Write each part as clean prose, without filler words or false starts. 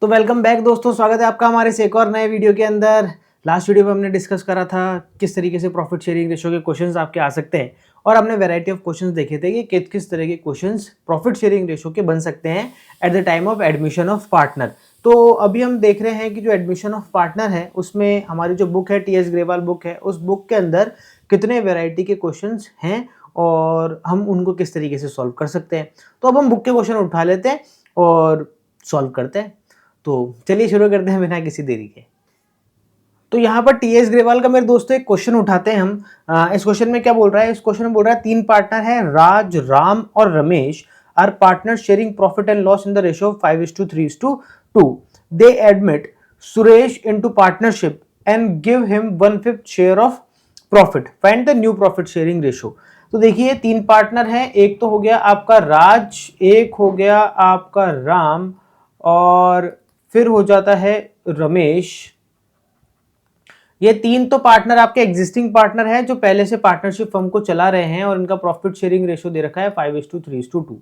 तो welcome back दोस्तों, स्वागत है आपका हमारे इस एक और नए वीडियो के अंदर। लास्ट वीडियो में हमने डिस्कस करा था किस तरीके से प्रॉफिट शेयरिंग रेशो के क्वेश्चंस आपके आ सकते हैं और हमने वैरायटी ऑफ क्वेश्चंस देखे थे कि किस किस तरह के क्वेश्चंस प्रॉफिट शेयरिंग रेशो के बन सकते हैं at the time of admission of partner. तो अभी हम देख रहे हैं कि जो एडमिशन ऑफ पार्टनर है उसमें हमारी जो बुक है टी.एस. ग्रेवाल बुक है, उस बुक के अंदर कितने वैरायटी के क्वेश्चंस हैं और हम उनको किस तरीके से सॉल्व कर सकते हैं। तो अब हम बुक के क्वेश्चन उठा लेते हैं और सॉल्व करते हैं। तो चलिए शुरू करते हैं बिना किसी देरी के। तो यहाँ पर टी.एस. ग्रेवाल का मेरे दोस्तों एक क्वेश्चन उठाते हैं हम। इस क्वेश्चन में क्या बोल रहा है? इस क्वेश्चन में बोल रहा है 3 पार्टनर हैं, राज, राम और Ramesh are partner sharing profit and loss in the ratio of 5:3:2। They admit Suresh into partnership and give him 1/5 share of profit. Find the new profit sharing ratio. तो देखिए 3 पार्टनर हैं, एक तो हो गया आपका राज, एक हो गया आपका राम और फिर हो जाता है रमेश। ये 3 तो पार्टनर आपके एग्जिस्टिंग पार्टनर हैं जो पहले से पार्टनरशिप फर्म को चला रहे हैं और इनका प्रॉफिट शेयरिंग रेशो दे रखा है 5:3:2।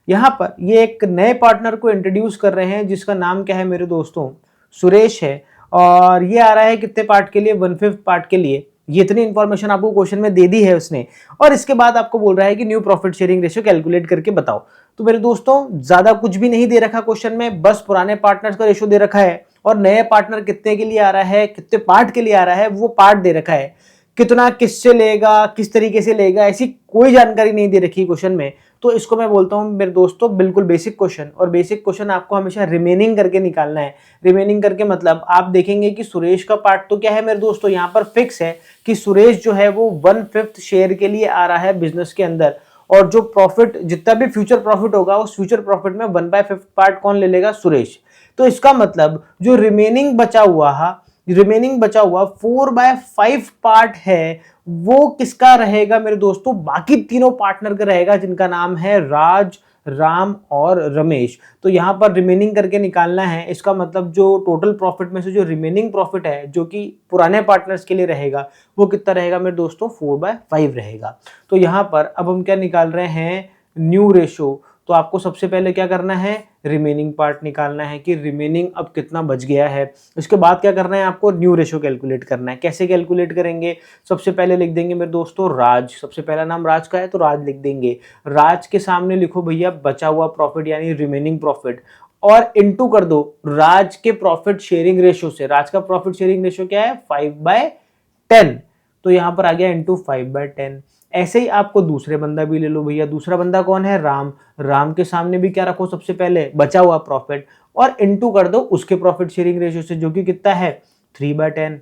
यहां पर ये एक नए पार्टनर को इंट्रोड्यूस कर रहे हैं जिसका नाम क्या है मेरे दोस्तों? सुरेश है। और ये आ रहा है कितने पार्ट के लिए? 1/5 पार्ट के लिए। ये इतनी इंफॉर्मेशन आपको क्वेश्चन में दे दी है उसने और इसके बाद आपको बोल रहा है कि new profit sharing ratio calculate करके बताओ। तो मेरे दोस्तों ज्यादा कुछ भी नहीं दे रखा क्वेश्चन में, बस पुराने पार्टनर्स का रेशियो दे रखा है और नए पार्टनर कितने के लिए आ रहा है, कितने पार्ट के लिए आ रहा है, वो पार्ट दे रखा है। कितना किससे लेगा, किस तरीके से लेगा, ऐसी कोई जानकारी नहीं दे रखी क्वेश्चन में। तो इसको मैं बोलता हूं मेरे दोस्तों बिल्कुल बेसिक क्वेश्चन। और बेसिक क्वेश्चन आपको हमेशा रिमेनिंग करके निकालना है। रिमेनिंग करके मतलब आप देखेंगे कि सुरेश का पार्ट तो क्या है मेरे दोस्तों, यहाँ पर फिक्स है कि सुरेश जो है वो 1/5 शेयर के लिए आ रहा है बिजनेस के अंदर। और जो प्रॉफिट जितना भी फ्यूचर प्रॉफिट होगा उस फ्यूचर प्रॉफिट में 1/5 पार्ट कौन ले लेगा? सुरेश। तो इसका मतलब जो रिमेनिंग बचा हुआ 4/5 पार्ट है वो किसका रहेगा मेरे दोस्तों? बाकी तीनों पार्टनर का रहेगा जिनका नाम है राज, राम और रमेश। तो यहां पर रिमेनिंग करके निकालना है। इसका मतलब जो टोटल प्रॉफिट में से जो रिमेनिंग प्रॉफिट है जो कि पुराने पार्टनर्स के लिए रहेगा वो कितना रहेगा मेरे दोस्तों? 4/5 रहेगा। तो यहां पर अब हम क्या निकाल रहे हैं? New ratio. तो आपको सबसे पहले क्या करना है? रिमेनिंग पार्ट निकालना है कि रिमेनिंग अब कितना बच गया है। इसके बाद क्या करना है? आपको न्यू रेशो कैलकुलेट करना है। कैसे कैलकुलेट करेंगे? सबसे पहले लिख देंगे मेरे दोस्तों राज। सबसे पहला नाम राज का है तो राज लिख देंगे। राज के सामने लिखो भैया बचा हुआ प्रॉफिट यानी रिमेनिंग प्रॉफिट और इनटू कर दो राज के प्रॉफिट शेयरिंग रेशो से। राज का प्रॉफिट शेयरिंग रेशो क्या है? 5/10। तो यहां पर आ गया इनटू 5/10। ऐसे ही आपको दूसरे बंदा भी ले लो भैया। दूसरा बंदा कौन है? राम। राम के सामने भी क्या रखो? सबसे पहले बचा हुआ प्रॉफिट और इनटू कर दो उसके प्रॉफिट शेयरिंग रेशियो से जो कि कितना है? 3/10।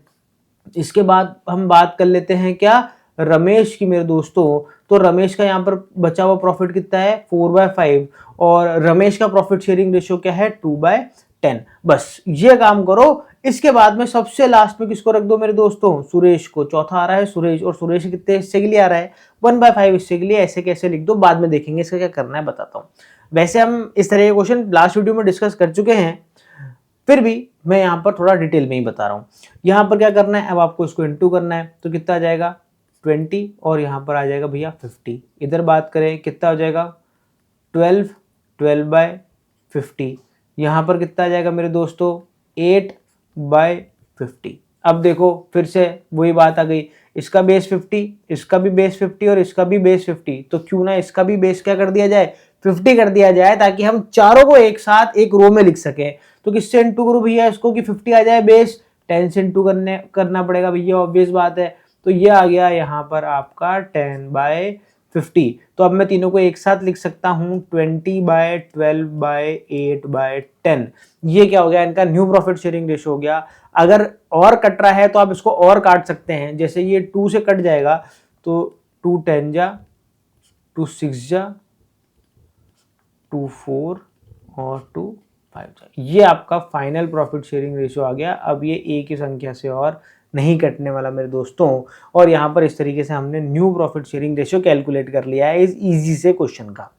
इसके बाद हम बात कर लेते हैं क्या? रमेश की मेरे दोस्तों। तो रमेश का यहाँ पर बचा हुआ प्रॉफिट कितना है? 4/5 और रमेश का प्रॉफिट शेयरिंग रेशियो क्या है? 2/10। बस ये काम करो। इसके बाद में सबसे लास्ट में किसको रख दो मेरे दोस्तों? सुरेश को। चौथा आ रहा है सुरेश और सुरेश कितने हिस्से के लिए आ रहा है? 1/5 हिस्से के लिए। ऐसे कैसे लिख दो बाद में देखेंगे इसका क्या करना है बताता हूँ। वैसे हम इस तरह के क्वेश्चन लास्ट वीडियो में डिस्कस कर चुके हैं, फिर भी मैं यहाँ पर थोड़ा डिटेल में ही बता रहा हूँ। यहाँ पर क्या करना है? अब आपको इसको इंटू करना है तो कितना आ जाएगा? 20 और यहाँ पर आ जाएगा भैया 50। इधर बात करें कितना हो जाएगा? 12/50। यहाँ पर कितना आ जाएगा मेरे दोस्तों? 8/50। अब देखो फिर से वही बात आ गई, इसका बेस 50, इसका भी बेस 50 और इसका भी बेस 50। तो क्यों ना इसका भी बेस क्या कर दिया जाए? 50 कर दिया जाए ताकि हम चारों को एक साथ एक रो में लिख सकें। तो किससे इंटू करूं भैया इसको कि 50 आ जाए बेस? 10 से इंटू करना पड़ेगा भैया, ऑब्वियस बात है। तो ये आ गया यहाँ पर आपका 10/50। तो अब मैं तीनों को एक साथ लिख सकता हूँ 20/12/8/10। ये क्या हो गया? इनका न्यू प्रॉफिट शेयरिंग रेशियो हो गया। अगर और कट रहा है तो आप इसको और काट सकते हैं। जैसे ये 2 से कट जाएगा तो 2 10 जा, 2 6 जा, 2 4 और 2 5 जा। ये आपका फाइनल प्रॉफिट शेयरिंग रेशियो आ गया। अब ये एक ही संख्या से और नहीं कटने वाला मेरे दोस्तों। और यहाँ पर इस तरीके से हमने new profit sharing ratio calculate कर लिया है इस इजी से क्वेश्चन का।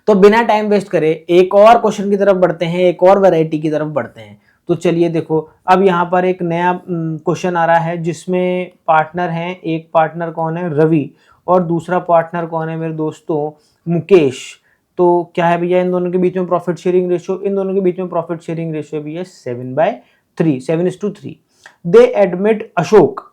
तो बिना टाइम वेस्ट करे एक और क्वेश्चन की तरफ बढ़ते हैं, एक और वैरायटी की तरफ बढ़ते हैं। तो चलिए देखो अब यहाँ पर एक नया क्वेश्चन आ रहा है जिसमें पार्टनर हैं। एक पार्टनर कौन है? रवि और दूसरा पार्टनर कौन है मेरे दोस्तों? मुकेश। तो क्या है भैया इन दोनों के बीच में प्रॉफिट शेयरिंग रेशियो, इन दोनों के बीच में प्रॉफिट शेयरिंग रेशियो भी है 7/3, 7:3। They admit Ashok.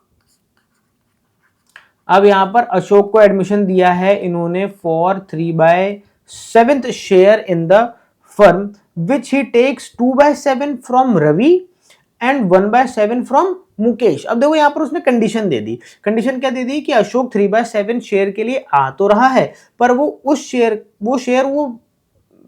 अब यहां पर अशोक को एडमिशन दिया है इन्होंने for 3/7 share in the firm which he takes 2/7 from Ravi and 1/7 from Mukesh. अब देखो यहां पर उसने कंडीशन दे दी। कंडीशन क्या दे दी कि अशोक 3/7 शेयर के लिए आ तो रहा है, पर वो शेयर वो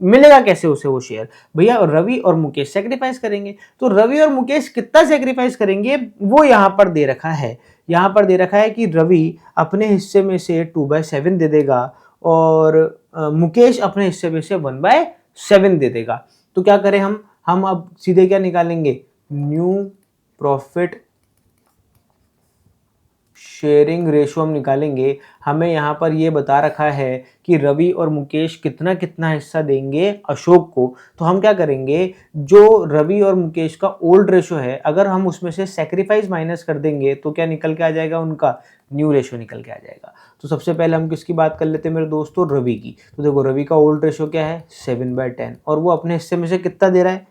मिलेगा कैसे उसे वो शेयर? भैया रवि और मुकेश सेक्रीफाइस करेंगे। तो रवि और मुकेश कितना सेक्रीफाइस करेंगे वो यहां पर दे रखा है। यहां पर दे रखा है कि रवि अपने हिस्से में से 2/7 दे देगा और मुकेश अपने हिस्से में से 1/7 दे देगा। तो क्या करें हम अब सीधे क्या निकालेंगे? न्यू प्रॉफिट शेयरिंग रेशो हम निकालेंगे। हमें यहाँ पर ये बता रखा है कि रवि और मुकेश कितना कितना हिस्सा देंगे अशोक को। तो हम क्या करेंगे, जो रवि और मुकेश का ओल्ड रेशो है अगर हम उसमें से सेक्रीफाइस माइनस कर देंगे तो क्या निकल के आ जाएगा? उनका न्यू रेशो निकल के आ जाएगा। तो सबसे पहले हम किसकी बात कर लेते हैं मेरे दोस्तों? रवि की। तो देखो रवि का ओल्ड रेशो क्या है? 7/10 और वो अपने हिस्से में से कितना दे रहा है?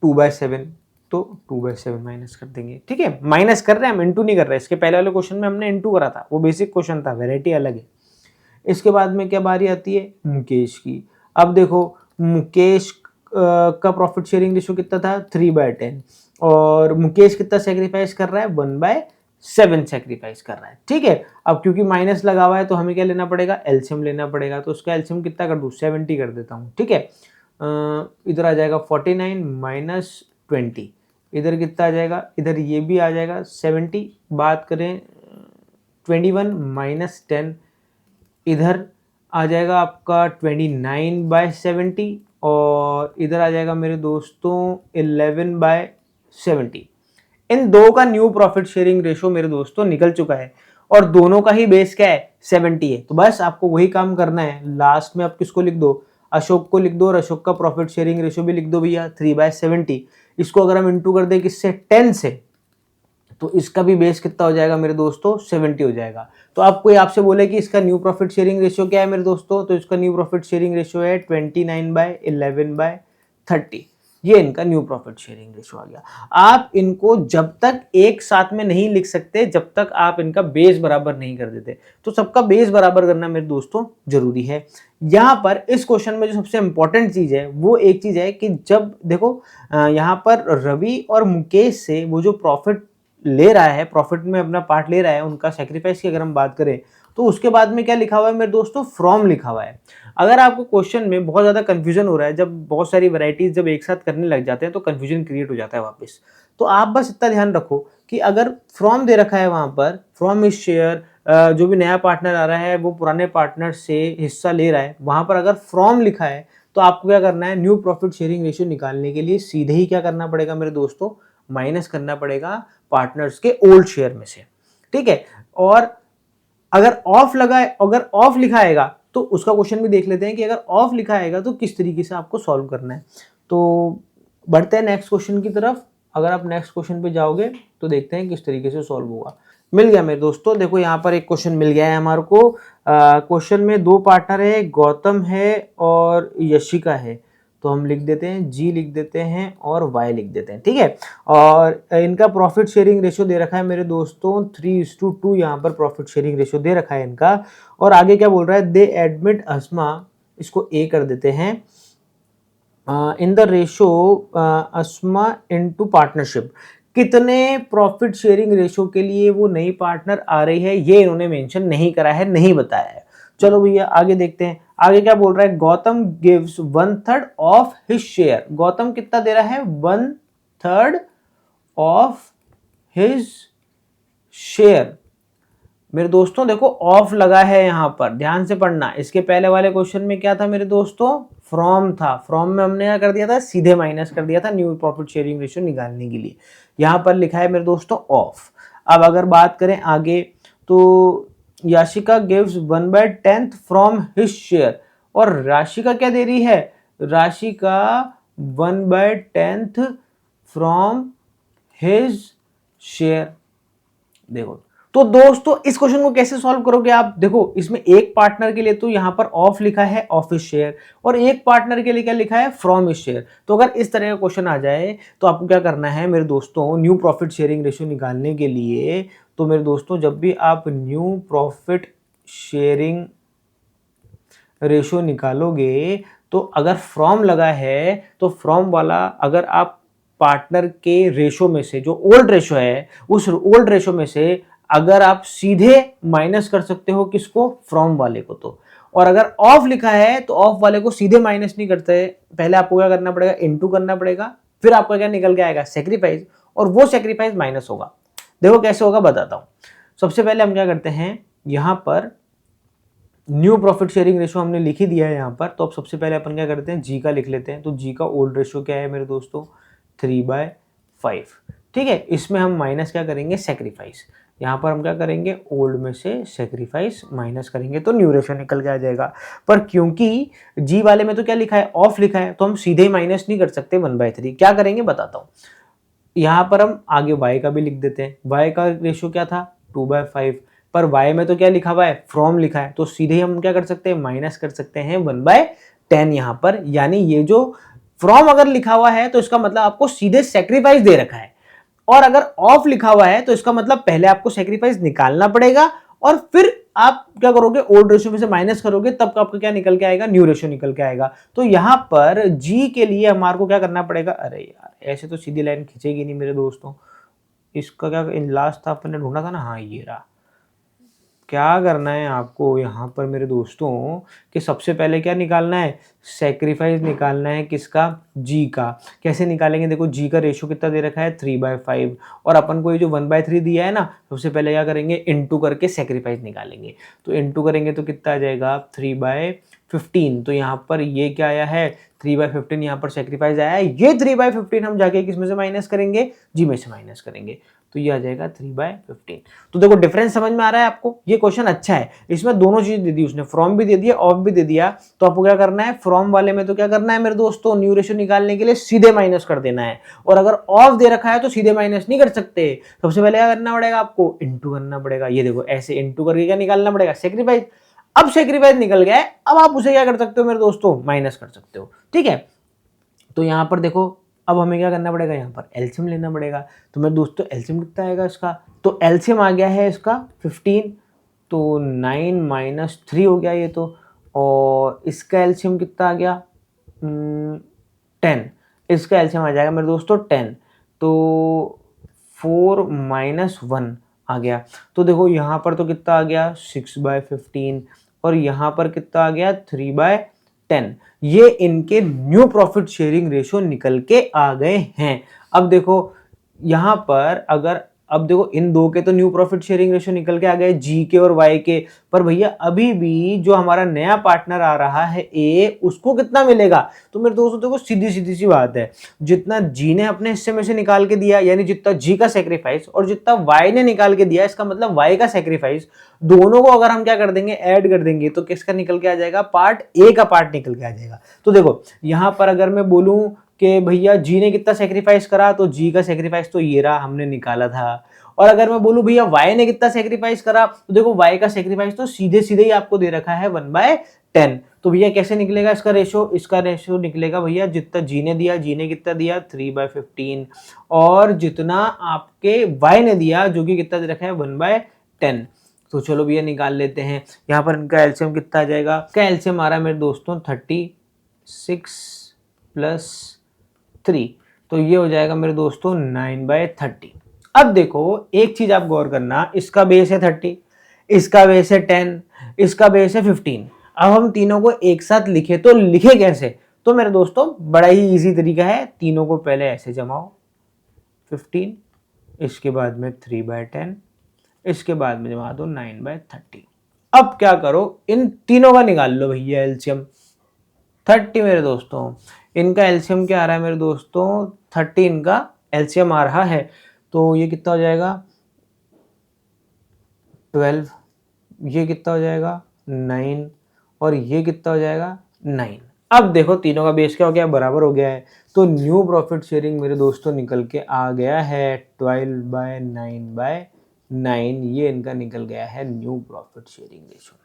2/7। तो 2/7 माइनस कर देंगे। ठीक है, माइनस कर रहे हैं हम, इंटू नहीं कर रहे। इसके पहले वाले क्वेश्चन में हमने इंटू करा था, वो बेसिक क्वेश्चन था, वैरायटी अलग है। इसके बाद में क्या बारी आती है? मुकेश की। अब देखो मुकेश का प्रॉफिट शेयरिंग रेशियो कितना था? 3/10 और मुकेश कितना सेक्रीफाइस कर रहा है? 1/7 सेक्रीफाइस कर रहा है। ठीक है, अब क्योंकि माइनस लगा हुआ है तो हमें क्या लेना पड़ेगा? एलसीएम लेना पड़ेगा। तो उसका एलसीएम कितना कर दूं? 70 कर देता हूँ। ठीक है, इधर आ जाएगा 49 माइनस 20, इधर कितना आ जाएगा? इधर ये भी आ जाएगा 70। बात करें 21 माइनस 10, इधर आ जाएगा आपका 29/70 और इधर आ जाएगा मेरे दोस्तों 11/70। इन दो का न्यू प्रॉफिट शेयरिंग रेशो मेरे दोस्तों निकल चुका है और दोनों का ही बेस क्या है? 70 है। तो बस आपको वही काम करना है, लास्ट में आप किसको लिख दो? अशोक को लिख दो और अशोक का प्रॉफिट शेयरिंग रेशो भी लिख दो भैया 3/70। इसको अगर हम इंटू कर दें किससे? 10 से, तो इसका भी बेस कितना हो जाएगा मेरे दोस्तों? 70 हो जाएगा। तो आप कोई आपसे बोले कि इसका न्यू प्रॉफिट शेयरिंग रेशियो क्या है मेरे दोस्तों, तो इसका न्यू प्रॉफिट शेयरिंग रेशियो है 29/11/30। ये इनका न्यू प्रॉफिट शेयरिंग रेशियो आ गया। आप इनको जब तक एक साथ में नहीं लिख सकते जब तक आप इनका बेस बराबर नहीं कर देते। तो सबका बेस बराबर करना मेरे दोस्तों जरूरी है। यहाँ पर इस क्वेश्चन में जो सबसे इंपॉर्टेंट चीज है वो एक चीज है कि जब देखो यहाँ पर रवि और मुकेश से वो जो प्रॉफिट ले रहा है, प्रॉफिट में अपना पार्ट ले रहा है, उनका सेक्रीफाइस की अगर हम बात करें तो उसके बाद में क्या लिखा हुआ है मेरे दोस्तों? फ्रॉम लिखा हुआ है। अगर आपको क्वेश्चन में बहुत ज़्यादा कंफ्यूजन हो रहा है, जब बहुत सारी वैरायटीज जब एक साथ करने लग जाते हैं तो कंफ्यूजन क्रिएट हो जाता है वापस। तो आप बस इतना ध्यान रखो कि अगर फ्रॉम दे रखा है वहां पर, फ्रॉम इस शेयर, जो भी नया पार्टनर आ रहा है वो पुराने पार्टनर से हिस्सा ले रहा है, वहां पर अगर फ्रॉम लिखा है तो आपको क्या करना है? न्यू प्रॉफिट शेयरिंग रेशियो निकालने के लिए सीधे ही क्या करना पड़ेगा मेरे दोस्तों? माइनस करना पड़ेगा पार्टनर्स के ओल्ड शेयर में से। ठीक है, और अगर ऑफ लिखा आएगा तो उसका क्वेश्चन भी देख लेते हैं कि अगर ऑफ लिखा आएगा तो किस तरीके से आपको सॉल्व करना है। तो बढ़ते हैं नेक्स्ट क्वेश्चन की तरफ। अगर आप नेक्स्ट क्वेश्चन पे जाओगे तो देखते हैं किस तरीके से सॉल्व होगा। मिल गया मेरे दोस्तों, देखो यहाँ पर एक क्वेश्चन मिल गया है हमारे को। क्वेश्चन में दो पार्टनर है, गौतम है और यशिका है। तो हम लिख देते हैं जी लिख देते हैं और वाई लिख देते हैं। ठीक है, और इनका प्रॉफिट शेयरिंग रेशियो दे रखा है मेरे दोस्तों 3:2। यहाँ पर प्रॉफिट शेयरिंग रेशियो दे रखा है इनका। और आगे क्या बोल रहा है? दे एडमिट अस्मा, इसको ए कर देते हैं, इन the ratio Asma into partnership. कितने प्रॉफिट शेयरिंग रेशो के लिए वो नई पार्टनर आ रही है ये इन्होंने मेंशन नहीं करा है, नहीं बताया है। चलो भैया आगे देखते हैं। आगे क्या बोल रहा है? Gautam gives 1/3 of his share. Gautam कितना दे रहा है? 1/3 ऑफ हिज शेयर। मेरे दोस्तों देखो ऑफ लगा है यहाँ पर, ध्यान से पढ़ना। इसके पहले वाले क्वेश्चन में क्या था मेरे दोस्तों? फ्रॉम था। फ्रॉम में हमने क्या कर दिया था? सीधे माइनस कर दिया था न्यू प्रॉफिट शेयरिंग रेशियो निकालने के लिए। यहाँ पर लिखा है मेरे दोस्तों ऑफ। अब अगर बात करें आगे तो Yashika gives 1/10 from his share, और राशिका क्या दे रही है? Rashika 1/10 from his share. देखो तो दोस्तों इस क्वेश्चन को कैसे सॉल्व करोगे आप? देखो इसमें एक पार्टनर के लिए तो यहां पर ऑफ लिखा है ऑफ इस शेयर, और एक पार्टनर के लिए क्या लिखा है फ्रॉम इस शेयर। तो अगर इस तरह का क्वेश्चन आ जाए तो आपको क्या करना है मेरे दोस्तों, न्यू प्रॉफिट शेयरिंग रेशियो निकालने के लिए, तो मेरे दोस्तों जब भी आप न्यू प्रॉफिट शेयरिंग रेशियो निकालोगे तो अगर फ्रॉम लगा है तो फ्रॉम वाला अगर आप पार्टनर के रेशो में से जो ओल्ड रेशो है उस ओल्ड रेशो में से अगर आप सीधे माइनस कर सकते हो किसको, फ्रॉम वाले को। तो और अगर ऑफ लिखा है तो ऑफ वाले को सीधे माइनस नहीं करते, पहले आपको क्या करना पड़ेगा, इनटू करना पड़ेगा, फिर आपका क्या निकल के आएगा, सेक्रीफाइस, और वो सेक्रीफाइस माइनस होगा। देखो कैसे होगा बताता हूं। सबसे पहले हम क्या करते हैं, यहां पर न्यू प्रॉफिट शेयरिंग रेशो हमने लिख ही दिया है यहाँ पर, तो अब सबसे पहले अपन क्या करते हैं, जी का लिख लेते हैं। तो जी का ओल्ड रेशो क्या है मेरे दोस्तों, 3/5। ठीक है, इसमें हम माइनस क्या करेंगे, सेक्रीफाइस। यहाँ पर हम क्या करेंगे, ओल्ड में से सेक्रीफाइस माइनस करेंगे तो न्यू रेशो निकल के आ जाएगा। पर क्योंकि जी वाले में तो क्या लिखा है, ऑफ लिखा है, तो हम सीधे ही माइनस नहीं कर सकते 1/3। क्या करेंगे बताता हूँ। यहाँ पर हम आगे y का भी लिख देते हैं। y का रेशो क्या था, 2/5, पर y में तो क्या लिखा हुआ है, फ्रॉम लिखा है, तो सीधे हम क्या कर सकते हैं, माइनस कर सकते हैं 1/10 यहाँ पर। यानी ये जो फ्रॉम अगर लिखा हुआ है तो इसका मतलब आपको सीधे सेक्रीफाइस दे रखा है, और अगर ऑफ लिखा हुआ है तो इसका मतलब पहले आपको सेक्रीफाइस निकालना पड़ेगा और फिर आप क्या करोगे, ओल्ड रेशियो में से माइनस करोगे, तब आपका क्या निकल के आएगा, न्यू रेशियो निकल के आएगा। तो यहां पर जी के लिए हमारे को क्या करना पड़ेगा, अरे यार ऐसे तो सीधी लाइन खींचेगी नहीं मेरे दोस्तों, इसका क्या इन लास्ट था अपन ने ढूंढा था ना, हाँ ये रहा। क्या करना है आपको यहाँ पर मेरे दोस्तों कि सबसे पहले क्या निकालना है, सेक्रीफाइस निकालना है किसका, जी का। कैसे निकालेंगे, देखो जी का रेशियो कितना दे रखा है, 3/5, और अपन को ये जो 1/3 दिया है ना, सबसे पहले क्या करेंगे, इनटू करके सेक्रीफाइस निकालेंगे। तो इनटू करेंगे तो कितना आ जाएगा, 3/15। तो यहाँ पर ये क्या आया है, 3/15 यहाँ पर सेक्रीफाइस आया है। ये 3/15 हम जाके किस में से माइनस करेंगे, जी में से माइनस करेंगे, तो ये आ जाएगा 3/15। तो देखो डिफरेंस समझ में आ रहा है आपको, ये क्वेश्चन अच्छा है, इसमें दोनों चीज दे दी उसने, फ्रॉम भी दे दिया ऑफ भी दे दिया। तो आपको क्या करना है, फ्रॉम वाले में तो क्या करना है मेरे दोस्तों, न्यू रेशियो निकालने के लिए सीधे माइनस कर देना है, और अगर ऑफ दे रखा है तो सीधे माइनस नहीं कर सकते, सबसे पहले क्या करना पड़ेगा, आपको इनटू करना पड़ेगा। ये देखो ऐसे इनटू करके क्या निकालना पड़ेगा, सेक्रीफाइस। अब सेक्रीफाइस निकल गया है, अब आप उसे क्या कर सकते हो मेरे दोस्तों, माइनस कर सकते हो। ठीक है, तो यहां पर देखो अब हमें क्या करना पड़ेगा, यहाँ पर एलसीएम लेना पड़ेगा। तो मेरे दोस्तों एलसीएम कितना आएगा इसका, तो एलसीएम आ गया है इसका 15, तो 9 - 3 हो गया ये तो, और इसका एलसीएम कितना आ गया, 10। इसका एलसीएम आ जाएगा मेरे दोस्तों 10, तो 4 - 1 आ गया। तो देखो यहाँ पर तो कितना आ गया, 6/15, और यहाँ पर कितना आ गया, 3/10। ये इनके न्यू प्रॉफिट शेयरिंग रेशियो निकल के आ गए हैं। अब देखो यहां पर अगर, अब देखो इन दो के तो न्यू प्रॉफिट शेयरिंग रेशियो निकल के आ गए, जी के और वाई के, पर भैया अभी भी जो हमारा नया पार्टनर आ रहा है ए, उसको कितना मिलेगा। तो मेरे दोस्तों देखो सीधी सीधी सी बात है, जितना जी ने अपने हिस्से में से निकाल के दिया, यानी जितना जी का सेक्रीफाइस और जितना वाई ने निकाल के दिया, इसका मतलब वाई का सेक्रीफाइस, दोनों को अगर हम क्या कर देंगे, ऐड कर देंगे, तो किसका निकल के आ जाएगा, पार्ट ए का पार्ट निकल के आ जाएगा। तो देखो यहां पर अगर मैं बोलूं कि भैया जी ने कितना सेक्रीफाइस करा, तो जी का सेक्रीफाइस तो ये रहा, हमने निकाला था। और अगर मैं बोलूं भैया वाई ने कितना सेक्रीफाइस करा, तो देखो वाई का सेक्रीफाइस तो सीधे सीधे ही आपको दे रखा है 1/10। तो भैया कैसे निकलेगा इसका रेशो, इसका रेशो निकलेगा भैया जितना जी ने दिया, जी ने कितना दिया 3/15, और जितना आपके वाई ने दिया जो कि कितना दे रखा है 1/10। तो चलो भैया निकाल लेते हैं। यहाँ पर इनका एलसीएम कितना आ जाएगा, इसका एलसीएम आ रहा है मेरे दोस्तों 36 + 3, तो ये हो जाएगा मेरे दोस्तों 9/30। अब देखो एक चीज आप गौर करना, इसका बेस है 30, इसका बेस है 10, इसका बेस है 15। अब हम तीनों को एक साथ लिखे तो लिखे कैसे, तो मेरे दोस्तों बड़ा ही इजी तरीका है, तीनों को पहले ऐसे जमाओ, 15, इसके बाद में 3/10, इसके बाद में जमा दो 9/30। अब क्या करो, इन तीनों का निकाल लो भैया एलसीएम। 30 मेरे दोस्तों, इनका एलसीएम क्या आ रहा है मेरे दोस्तों, 30 इनका एलसीएम आ रहा है, तो ये कितना हो जाएगा 12, ये कितना हो जाएगा 9, और ये कितना हो जाएगा 9। अब देखो तीनों का बेस क्या हो गया, बराबर हो गया है, तो न्यू प्रॉफिट शेयरिंग मेरे दोस्तों निकल के आ गया है 12/9/9। 9, ये इनका निकल गया है न्यू प्रॉफिट शेयरिंग रेशो।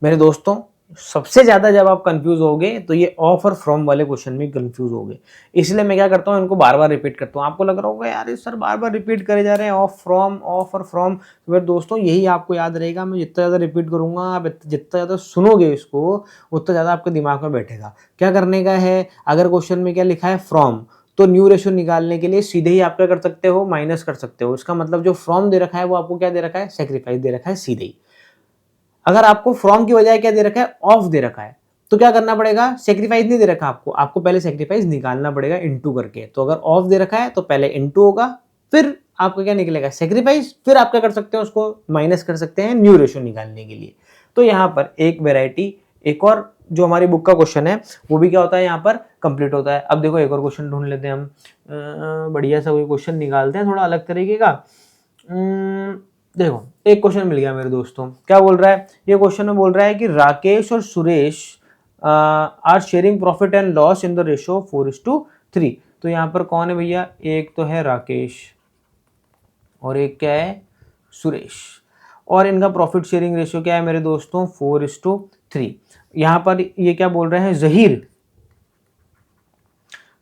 मेरे दोस्तों सबसे ज्यादा जब आप कंफ्यूज होगे तो ये ऑफ और फ्रॉम वाले क्वेश्चन में कंफ्यूज होगे, इसलिए मैं क्या करता हूँ इनको बार बार रिपीट करता हूँ। आपको लग रहा होगा यार सर बार बार रिपीट करे जा रहे हैं ऑफ फ्रॉम ऑफ और फ्रॉम, तो मेरे दोस्तों यही आपको याद रहेगा। मैं जितना ज़्यादा रिपीट करूंगा, आप जितना ज़्यादा सुनोगे इसको उतना ज़्यादा आपके दिमाग में बैठेगा। क्या करने का है, अगर क्वेश्चन में क्या लिखा है फ्रॉम, तो न्यू रेशो निकालने के लिए सीधे ही आप क्या कर सकते हो, माइनस कर सकते हो। इसका मतलब जो फ्रॉम दे रखा है वो आपको क्या दे रखा है, सेक्रीफाइस दे रखा है सीधे ही। अगर आपको फ्रॉम की बजाय क्या दे रखा है, ऑफ दे रखा है, तो क्या करना पड़ेगा, सेक्रीफाइस नहीं दे रखा आपको पहले सेक्रीफाइस निकालना पड़ेगा इनटू करके। तो अगर ऑफ दे रखा है तो पहले इनटू होगा, फिर आपका क्या निकलेगा, सेक्रीफाइस, फिर आप क्या कर सकते हैं, उसको माइनस कर सकते हैं न्यू रेशो निकालने के लिए। तो यहाँ पर एक वेराइटी, एक और जो हमारी बुक का क्वेश्चन है वो भी क्या होता है यहाँ पर कंप्लीट होता है। अब देखो एक और क्वेश्चन ढूंढ लेते हैं हम, बढ़िया सा कोई क्वेश्चन निकालते हैं थोड़ा अलग तरीके का। देखो एक क्वेश्चन मिल गया मेरे दोस्तों, क्या बोल रहा है ये क्वेश्चन में, बोल रहा है कि राकेश और Suresh are sharing profit and loss in the ratio 4:3। तो यहाँ पर कौन है भैया, एक तो है राकेश और एक क्या है सुरेश, और इनका प्रॉफिट शेयरिंग रेशियो क्या है मेरे दोस्तों 4:3। यहाँ पर ये क्या बोल रहे हैं,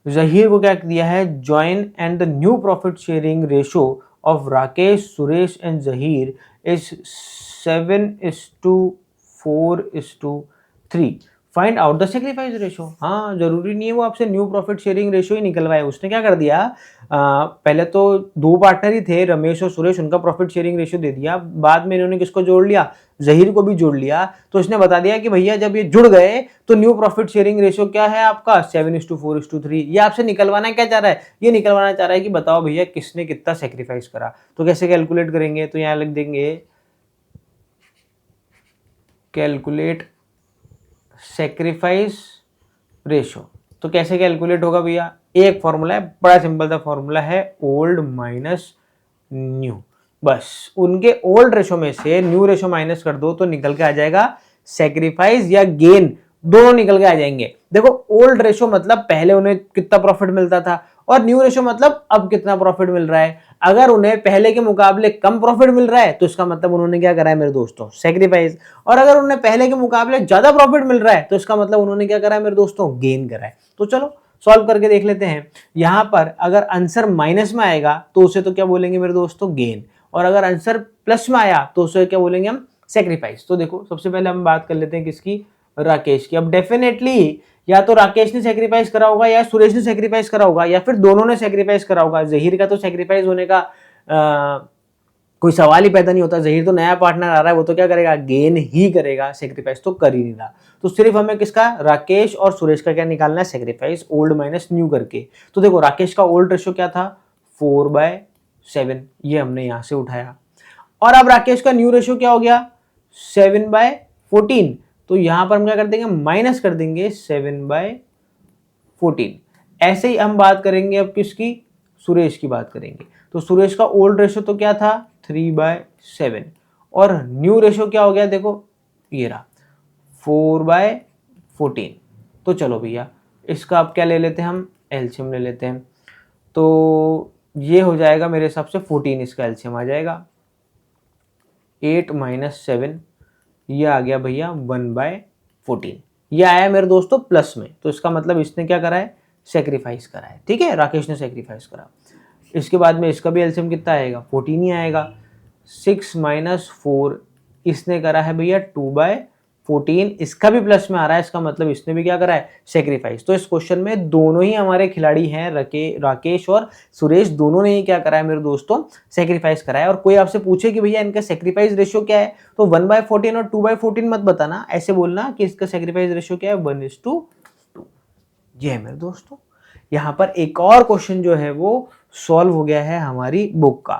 जहीर को क्या दिया है, join and the new profit sharing ratio of Rakesh, Suresh and Zahir is 7:4:3. Find out the sacrifice ratio. हाँ जरूरी नहीं है वो आपसे न्यू प्रॉफिट शेयरिंग रेशो ही निकलवाए, उसने क्या कर दिया, पहले तो दो पार्टनर ही थे रमेश और सुरेश, उनका प्रॉफिट शेयरिंग रेशो दे दिया, बाद में इन्होंने किसको जोड़ लिया, जहीर को भी जोड़ लिया। तो इसने बता दिया कि भैया जब ये जुड़ गए तो न्यू प्रॉफिट शेयरिंग रेशो क्या है आपका 7:4:3। ये आपसे निकलवाना क्या चाह रहा है, ये निकलवाना चाह रहा है कि बताओ भैया किसने कितना सेक्रीफाइस करा। तो कैसे कैलकुलेट करेंगे, तो यहाँ लिख देंगे कैलकुलेट सेक्रीफाइस रेशो। तो कैसे कैलकुलेट होगा भैया, एक फॉर्मूला है, बड़ा सिंपल सा फॉर्मूला है, ओल्ड माइनस न्यू। बस उनके ओल्ड रेशो में से न्यू रेशो माइनस कर दो तो निकल के आ जाएगा सेक्रीफाइस या गेन, दोनों निकल के आ जाएंगे। देखो ओल्ड रेशो मतलब पहले उन्हें कितना प्रॉफिट मिलता था, और न्यू रेशो मतलब अब कितना प्रॉफिट मिल रहा है। अगर उन्हें पहले के मुकाबले कम प्रॉफिट मिल रहा है तो इसका मतलब उन्होंने क्या करा है मेरे दोस्तों, सेक्रीफाइस। और अगर उन्हें पहले के मुकाबले ज्यादा प्रॉफिट मिल रहा है तो इसका मतलब उन्होंने क्या करा है मेरे दोस्तों, गेन करा है। तो चलो सॉल्व करके देख लेते हैं। यहां पर अगर आंसर माइनस में आएगा तो उसे तो क्या बोलेंगे मेरे दोस्तों, गेन, और अगर आंसर प्लस में आया तो उसे क्या बोलेंगे हम, सेक्रीफाइस। तो देखो सबसे पहले हम बात कर लेते हैं किसकी, राकेश की। अब डेफिनेटली या तो राकेश ने सेक्रीफाइस करा होगा या सुरेश ने सेक्रीफाइस करा होगा या फिर दोनों ने सेक्रीफाइस करा होगा। जहीर का तो सेक्रीफाइस होने का कोई सवाल ही पैदा नहीं होता। जहीर तो नया पार्टनर आ रहा है, वो तो क्या करेगा, गेन ही करेगा, सेक्रीफाइस तो कर ही नहीं रहा। तो सिर्फ हमें किसका, राकेश और सुरेश का क्या निकालना है, सेक्रीफाइस ओल्ड माइनस न्यू करके। तो देखो राकेश का ओल्ड रेशो क्या था 4/7, ये हमने यहां से उठाया, और अब राकेश का न्यू रेशो क्या हो गया 7/14। तो यहां पर हम क्या कर देंगे, माइनस कर देंगे 7/14। ऐसे ही हम बात करेंगे अब किसकी, सुरेश की बात करेंगे। तो सुरेश का ओल्ड रेशो तो क्या था 3/7, और न्यू रेशो क्या हो गया, देखो ये रहा 4/14। तो चलो भैया इसका अब क्या ले लेते हैं हम, एलसीएम ले लेते हैं। तो ये हो जाएगा मेरे हिसाब से 14, इसका एलसीएम आ जाएगा 8 - 7, ये आ गया भैया 1/14। ये आया मेरे दोस्तों प्लस में, तो इसका मतलब इसने क्या करा है, सेक्रीफाइस करा है। ठीक है, राकेश ने सेक्रीफाइस करा। इसके बाद में इसका भी एलसीएम कितना आएगा 14 ही आएगा। 6 - 4 इसने करा है भैया 2/14, इसका भी प्लस में आ रहा है, इसका मतलब इसने भी क्या करा है, सेक्रीफाइस। तो इस क्वेश्चन में दोनों ही हमारे खिलाड़ी हैं, राकेश और सुरेश, दोनों ने ही क्या करा है मेरे दोस्तों, सेक्रीफाइस करा है। और कोई आपसे पूछे कि भैया इनका सेक्रीफाइस रेशियो क्या है, तो 1/14 और 2/14 मत बताना, ऐसे बोलना कि इसका सेक्रीफाइस रेशियो क्या है 1:2। ये है मेरे दोस्तों। यहाँ पर एक और क्वेश्चन जो है वो सॉल्व हो गया है हमारी बुक का।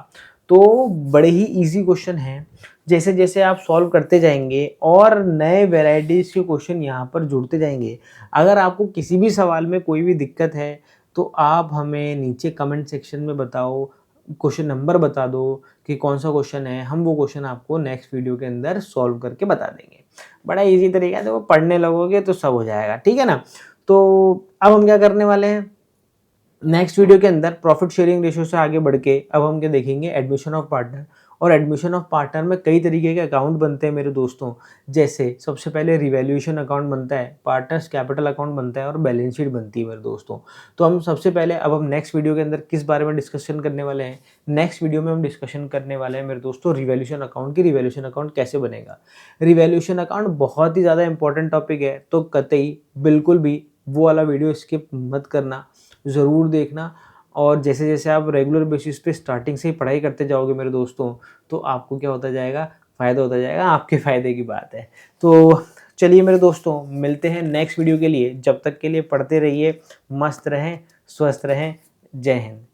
तो बड़े ही इजी क्वेश्चन हैं, जैसे जैसे आप सॉल्व करते जाएंगे और नए वेराइटीज़ के क्वेश्चन यहाँ पर जुड़ते जाएंगे। अगर आपको किसी भी सवाल में कोई भी दिक्कत है तो आप हमें नीचे कमेंट सेक्शन में बताओ, क्वेश्चन नंबर बता दो कि कौन सा क्वेश्चन है, हम वो क्वेश्चन आपको नेक्स्ट वीडियो के अंदर सॉल्व करके बता देंगे। बड़ा इजी तरीका है, तो पढ़ने लगोगे तो सब हो जाएगा, ठीक है ना। तो अब हम क्या करने वाले हैं, नेक्स्ट वीडियो के अंदर प्रॉफिट शेयरिंग रेशियो से आगे बढ़ के अब हम क्या देखेंगे, एडमिशन ऑफ पार्टनर। और एडमिशन ऑफ पार्टनर में कई तरीके के अकाउंट बनते हैं मेरे दोस्तों। जैसे सबसे पहले रिवैल्यूएशन अकाउंट बनता है, पार्टनर्स कैपिटल अकाउंट बनता है और बैलेंस शीट बनती है मेरे दोस्तों। तो हम सबसे पहले अब हम नेक्स्ट वीडियो के अंदर किस बारे में डिस्कशन करने वाले हैं, नेक्स्ट वीडियो में हम डिस्कशन करने वाले हैं मेरे दोस्तों रिवैल्यूएशन अकाउंट की। रिवैल्यूएशन अकाउंट कैसे बनेगा, रिवैल्यूएशन अकाउंट बहुत ही ज़्यादा इंपॉर्टेंट टॉपिक है, तो कतई बिल्कुल भी वो वाला वीडियो स्किप मत करना, ज़रूर देखना। और जैसे जैसे आप रेगुलर बेसिस पे स्टार्टिंग से ही पढ़ाई करते जाओगे मेरे दोस्तों, तो आपको क्या होता जाएगा, फ़ायदा होता जाएगा, आपके फ़ायदे की बात है। तो चलिए मेरे दोस्तों, मिलते हैं नेक्स्ट वीडियो के लिए। जब तक के लिए पढ़ते रहिए, मस्त रहें, स्वस्थ रहें। जय हिंद।